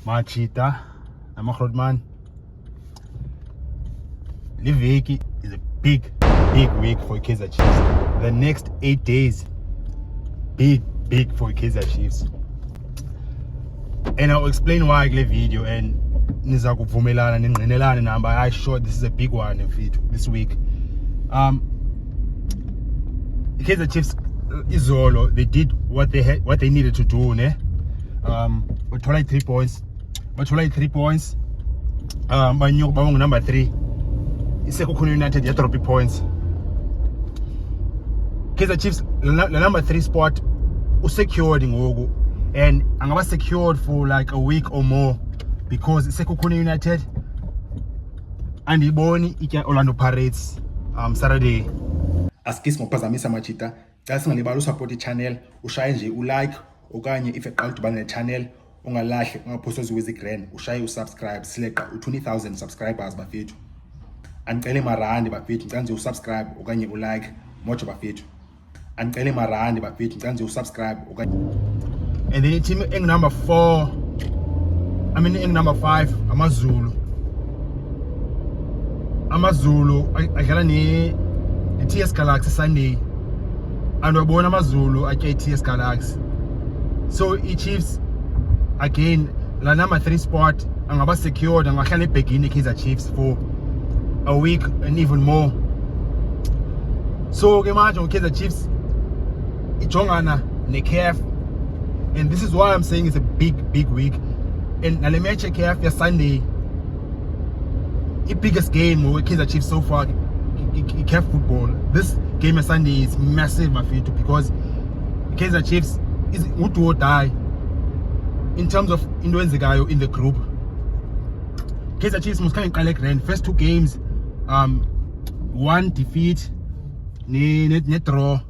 Machita, Namakrotman. Liveki is a big week for Kaizer Chiefs. The next 8 days, big for Kaizer Chiefs. And I'll explain why in the video and niza kuvumelana ningqinelane namba. I sure this is a big one in feed this week. Kaizer Chiefs izolo, they did what they needed to do, ne? But 3 points. Banyuka number 3. Isekhukhune United ya drop points. Kaizer Chiefs the number 3 spot secured ngoku, and angaba secured for like a week or more because Isekhukhune United and iboni itya Orlando Pirates Saturday. Askis ngophazamisa Machita, xa singalibali usupport channel, ushaye nje ulike okanye if eqala udibana ne channel ungalahli ungaphosa uwezi grand, ushaye usubscribe sileqa u20,000 subscribers bafethu. Andicele marandi bafethu ngicela nje usubscribe okanye ulike mojo bafethu. Andicele marandi bafethu ngicela nje usubscribe okanye. And then team eng number 4, eng number 5 Amazulu adlala ne TS Galaxy Sunday, and wabona Amazulu atya TS Galaxy. So Chiefs again la number 3 spot angaba secured, angahlala ebhekini Kaizer Chiefs for a week and even more. So ke manje Kaizer Chiefs ijongana ne-CAF, and this is why I'm saying it's a big week. And nale match CAF ya Sunday, the biggest game with Kaizer Chiefs so far, CAF football. This game of Sunday is massive, my friend, because Kaizer Chiefs is would or die in terms of in the group. Kaizer Chiefs must kind of collect rent. First 2 games, 1 defeat, net draw.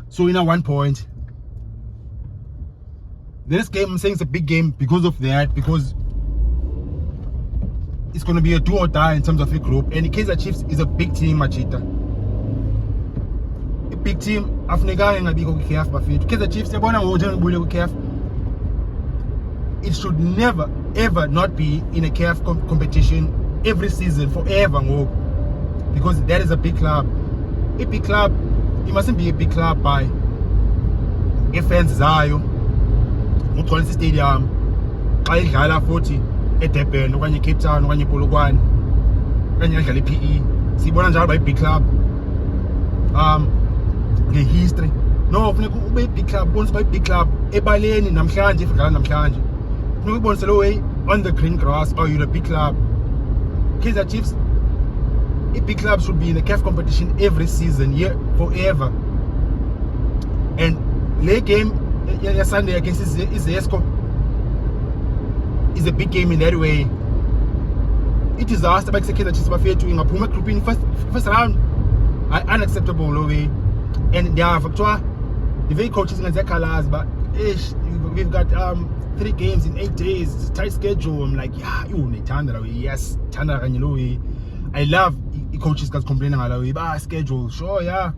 So in a 1 point. The next game, I'm saying it's a big game because of that, because it's going to be a do or die in terms of the group. And Kaizer Chiefs is a big team, Machita. A big team. Africa and a big CAF bafethu. Kaizer Chiefs, it should never ever not be in a CAF competition every season forever, because that is a big club. A big club, it mustn't be a big club by fans zayo. Uxolisa stadium xa idlala futhi eDurban okanye Cape Town okanye ePolokwane okanye idlala iPE. Sibona njalo by big club ngehistory. No, funeka ube big club, bonse by big club ebaleni namhlanje ifidlala namhlanje. Funeka ubonise lo way on the green grass, or you're a big club. Kaizer Chiefs, a big club should be in the CAF competition every season, forever. And late game Sunday against Izesco is a big game in that way. It is disaster by Kaizer Chiefs bafethu ingaphuma group in first round. Unacceptable no way. And they have the very coaches in their colors, but we've got 3 games in 8 days. It's a tight schedule. I'm like, yeah, yes, I love coaches guys complaining about schedule. Sure, yeah.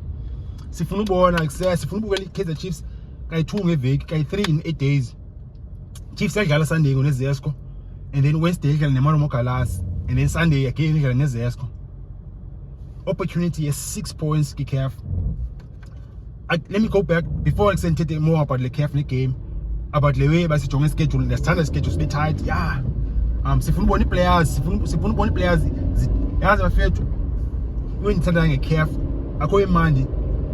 Sifuna ubona access, sifuna ubukela Kaizer Chiefs kayi-2 ngeveki, kayi-3 in 8 days. Chiefs yadlala Sunday ngoNezesco, and then Wednesday idlala neMarumo Galaxy, and then Sunday again idlala neZesco. Opportunity is 6 points CAF. Let me go back before I sent more about the CAF game, about the way by the schedule, the standard schedule is a bit tight. Yeah. Sifuna ubona players, yazi bafethu when sending a CAF akho imandi.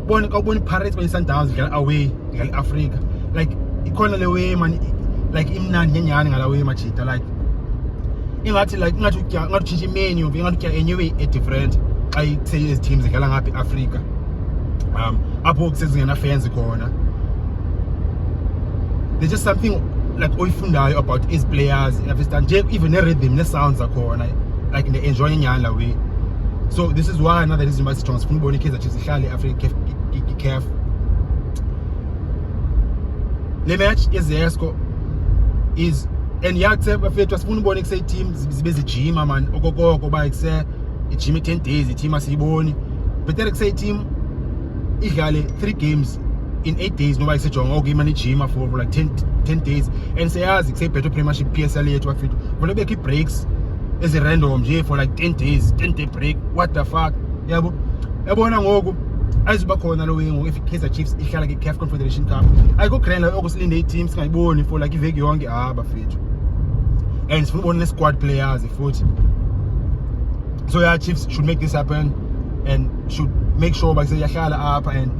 Bona Pirates by Sundowns away Africa, like ikhona le way man, like imnandi nyenyani ngala way Machita, like ingathi ngathi menu ingathi anyway different. I say as teams ngala ngaphi Africa, apho kusezingena fans khona. There's just something like oyifundayo about his players, understand, even the rhythm, the sounds akhona, like they enjoying nyala way. So this is why another reason why strong football Kaizer Chiefs ihlale Africa CAF. Le match yeZesco is, and yakuthe bafethu asifuna ubona kuse teams zibe zijima man okokoko ba kuse ijima 10 days team asiyiboni. Better kuse team idlale 3 games in 8 days nobody said okay man gym for like 10 days and siyazi say better premiership PSL yethu bafethu vele bekho breaks as a random nje for like 10 days 10 day break what the fuck yabona ngoku ayizuba khona lo wingo if Kaizer Chiefs ihlala ke CAF Confederation Cup ayikho grand okusilinde i-team singayiboni for like iveki yonke bafethu and sifuna ubona squad players futhi. So yeah, Chiefs should make this happen and should make sure by say yahlala up, and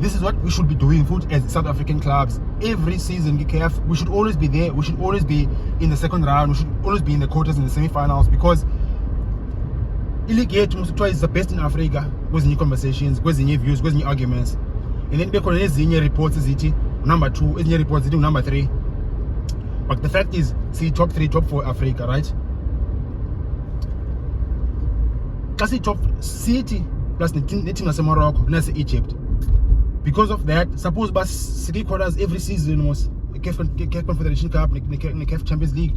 this is what we should be doing foot as South African clubs every season. We should always be there. We should always be in the second round. We should always be in the quarters and the semi-finals, because ileague yethu must try is the best in Africa. Kwezinye conversations, kwezinye views, kwezinye arguments, and then bekhona ezinye reports ezithi number 2, ezinye reports ezithi number 3. But the fact is, see, top 3, top 4 Africa, right? Kasi top City plus the team nase Morocco, nase Egypt. Because of that, suppose bas 3 quarters every season was CAF Confederation Cup, CAF Champions League.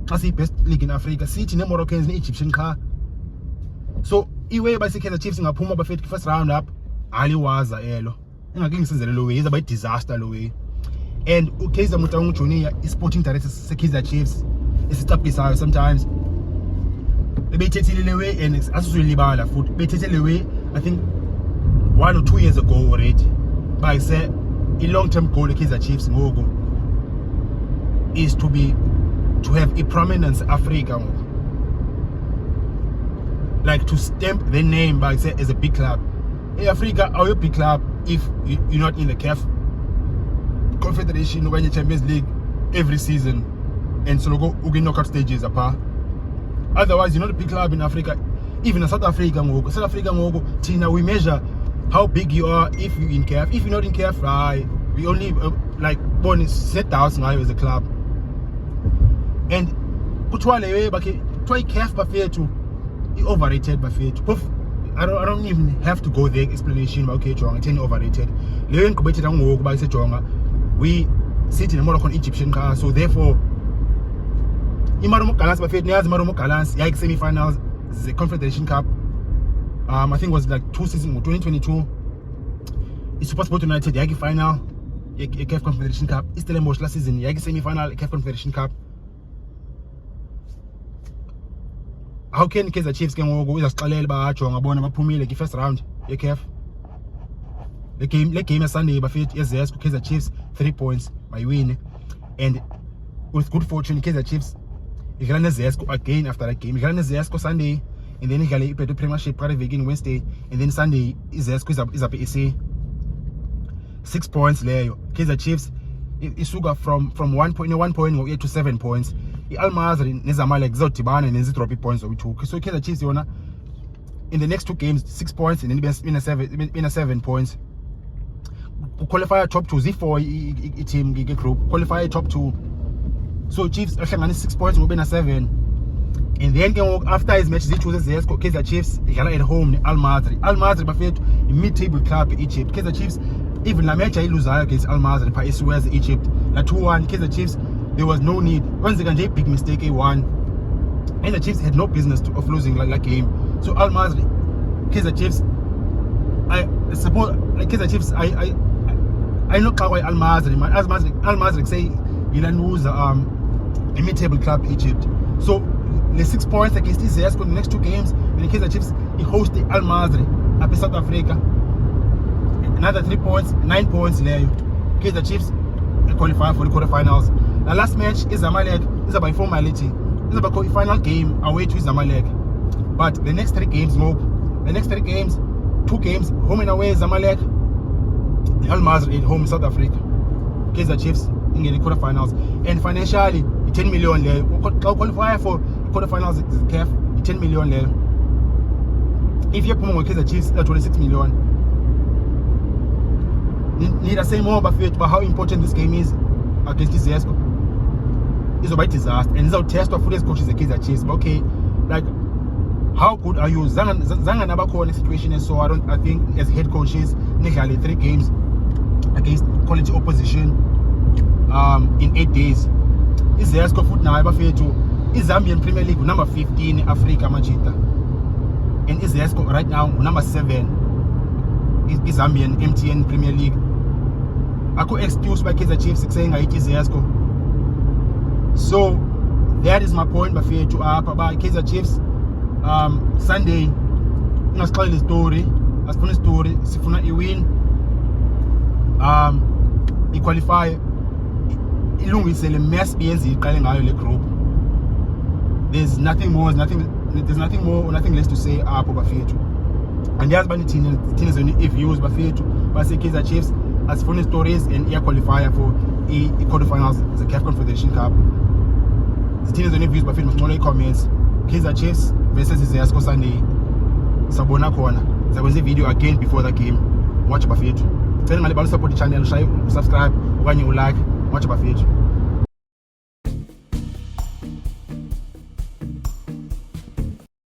Kasi best league in Africa. City ne Moroccans ne Egyptian car. So iwe base Kaizer Chiefs ngaphuma bafethu first round up aliwaza elo. Ingaklingisizele lo way, is about disaster lo way. And Kaizer Motaung Junior is sporting director se Kaizer Chiefs. It's a tough sometimes. Bethethelele away and asizulibala futhi bethethelele away I think 1 or 2 years ago already. But I said a long-term goal of Kaizer Chiefs ngoku is to have a prominence in Africa, like to stamp the name by say as a big club. In Africa, are you a big club if you're not in the CAF Confederation or in the Champions League every season, and so go knockout stages apart? Otherwise, you're not a big club in Africa. Even in South Africa, Tina, we measure how big you are if you're in CAF. If you're not in CAF, we only like born set thousand as a club. And try CAF bafethu, overrated bafethu. I don't even have to go there explanation. Okay, Jonga, it's overrated. We sit in a Moroccan Egyptian car, so therefore. Imarumo Galans bafethu niyazi Imarumo Galans yayike semi-finals the Confederation Cup. I think it was like 2 seasons, 2022. It's SuperSport United yayike final CAF Confederation Cup. Stellenbosch last season yayike semi-final CAF Confederation Cup. How can Kaizer Chiefs ke ngoku uzasiqalela batsho ngabona baphumile ke first round ye CAF? The game Sunday bafethu eZesco Kaizer Chiefs 3 points by win, and with good fortune Kaizer Chiefs idlala neZesco again after that game. Idlala neZesco Sunday, and then idlala iPeto Premiership phakathi vekini Wednesday, and then Sunday iZesco izabe ise 6 points leyo. Kaizer Chiefs isuka from 1 point ngokuya to 7 points. I-Al-Masri neZamalek zizodibana nezidrop points zoyi-2. So Kaizer Chiefs yona in the next 2 games 6 points, and then in a 7 points. Qualify top 2 Z4 team group qualify top 2. So Chiefs ahlangana 6 points ngobe na 7, and then after his match Z2 zeZesco Kaizer Chiefs idlala at home Al-Masri bafethu a mid-table club Egypt. Kaizer Chiefs even la match ayiluzayo against Al-Masri pha eSuez Egypt la 2-1. Kaizer Chiefs there was no need. Once again a big mistake A1, and the Chiefs had no business of losing like that game. So Al-Masri Kaizer Chiefs I suppose like Kaizer Chiefs I know how Al-Masri say ilanuza a mid-table club Egypt. So the 6 points against ZSCO in the next 2 games, then Kaizer Chiefs he host the Al-Masri up in South Africa. Another 3 points, 9 points there. Kaizer Chiefs qualify for the quarterfinals. The last match is Zamalek. It's about formality. It's about the final game away to Zamalek. But the next 3 games, 2 games home and away Zamalek, Al-Masri at home in South Africa. Kaizer Chiefs in the quarterfinals, and financially 10 million there. Qualify for quarterfinals CAF 10 million there. If you're promoting Kaizer Chiefs 26 million. Need to say more about how important this game is against this ZSCO. It's about disaster, and it's our test of football coaches the Kaizer Chiefs. But okay, like how good are you? Zanga never call in a situation, and so I think as head coaches, nearly 3 games against quality opposition in 8 days. Is ZSCO foot now ever fair to is Zambian Premier League number 15 in Africa Machita, and is ZSCO right now number 7 is Zambian MTN Premier League. akho excuse by Kaizer Chiefs saying ayityi Zesco. So that is my point bafethu apha ba Kaizer Chiefs Sunday ingasixelela story, asifuna story, sifuna iwin, iqualify, ilungise le mess beyenza iqale ngayo le group. There's nothing more, nothing less to say apho bafethu. And yazi bani thina zona i-views bafethu base Kaizer Chiefs asifuna stories and qualifier for i-quarterfinals the CAF Confederation Cup. Zithina zona i-views bafethu masincola i-comments. Kaizer Chiefs versus Zesco Sunday sabona khona. Sizakwenza i-video again before the game. Watch bafethu. Cela ngale balo support i-channel, shaya subscribe okanye ulike. Watch bafethu.